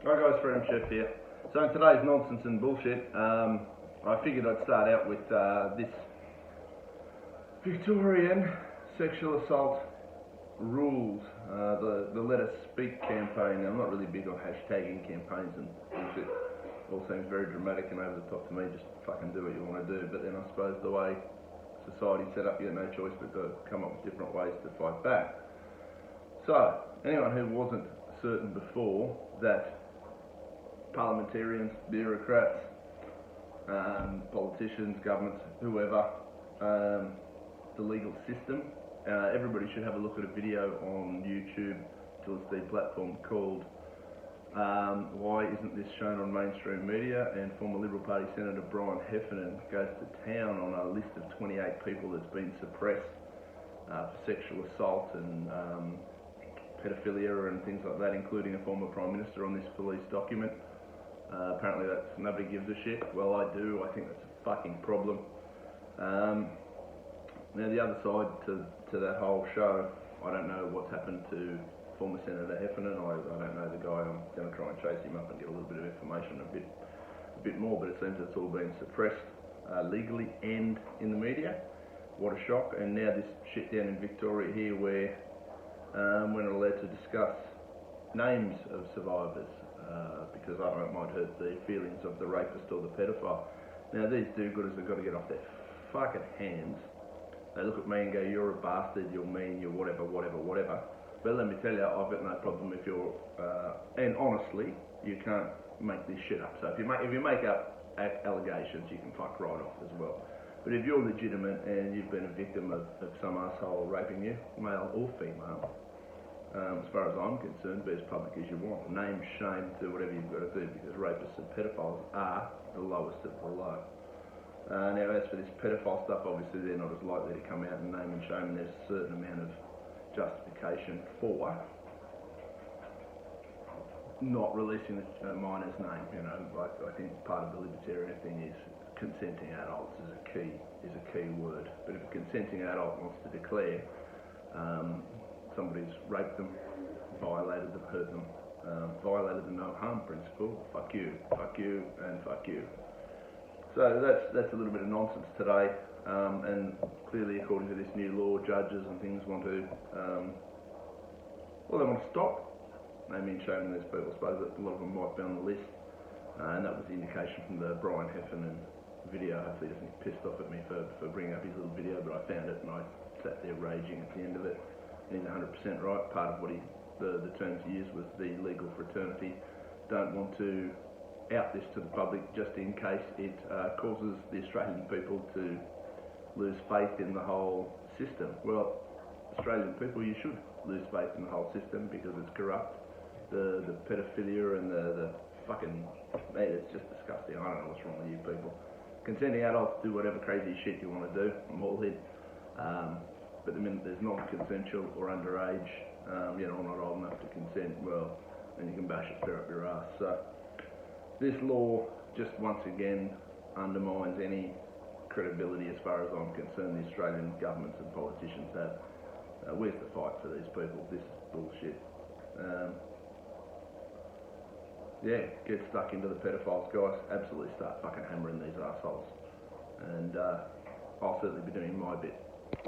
Hi guys, Freedom Chef here. So in today's nonsense and bullshit, I figured I'd start out with this Victorian sexual assault rules, the Let Us Speak campaign. Now, I'm not really big on hashtagging campaigns and bullshit. It all seems very dramatic and over the top to me, just fucking do what you want to do. But then I suppose the way society's set up, you have no choice but to come up with different ways to fight back. So, anyone who wasn't certain before that parliamentarians, bureaucrats, politicians, governments, whoever, the legal system, everybody should have a look at a video on YouTube, till it's the platform, called Why Isn't This Shown on Mainstream Media? And former Liberal Party Senator Brian Heffernan goes to town on a list of 28 people that's been suppressed for sexual assault and pedophilia and things like that, including a former Prime Minister on this police document. Apparently nobody gives a shit. Well, I do. I think that's a fucking problem. Now the other side to that whole show, I don't know what's happened to former Senator Heffernan. I don't know the guy. I'm going to try and chase him up and get a little bit of information, a bit more, but it seems it's all been suppressed legally and in the media. What a shock. And now this shit down in Victoria here where we're not allowed to discuss names of survivors because I don't know, it might hurt the feelings of the rapist or the pedophile. Now these do-gooders have got to get off their fucking hands. They look at me and go, you're a bastard, you're mean, you're whatever. But let me tell you, I've got no problem if you're, and honestly, you can't make this shit up. So if you make up allegations, you can fuck right off as well. But if you're legitimate and you've been a victim of some asshole raping you, male or female, as far as I'm concerned, be as public as you want. Name, shame, do whatever you've got to do, because rapists and pedophiles are the lowest of the low. Now, as for this pedophile stuff, obviously they're not as likely to come out and name and shame, and there's a certain amount of justification for not releasing the minor's name. You know, like I think part of the libertarian thing is consenting adults is a key word. But if a consenting adult wants to declare somebody's raped them, violated them, hurt them, violated the no harm principle, fuck you, and fuck you. So that's a little bit of nonsense today, and clearly according to this new law, judges and things want to, they want to stop naming and shaming these people. I suppose that a lot of them might be on the list, and that was the indication from the Brian Heffernan video. Hopefully he doesn't get pissed off at me for bringing up his little video, but I found it and I sat there raging at the end of it. And he's 100% right. Part of what the terms he used was the legal fraternity don't want to out this to the public just in case it causes the Australian people to lose faith in the whole system. Well, Australian people, you should lose faith in the whole system because it's corrupt. The pedophilia and the fucking, man, it's just disgusting. I don't know what's wrong with you people. Consenting adults do whatever crazy shit you want to do. I'm all in. But the minute there's non-consensual or underage, not old enough to consent, well, then you can bash it clear up your ass. So this law just once again undermines any credibility as far as I'm concerned the Australian governments and politicians have. Where's the fight for these people? This is bullshit. Get stuck into the pedophiles, guys. Absolutely start fucking hammering these assholes. And I'll certainly be doing my bit.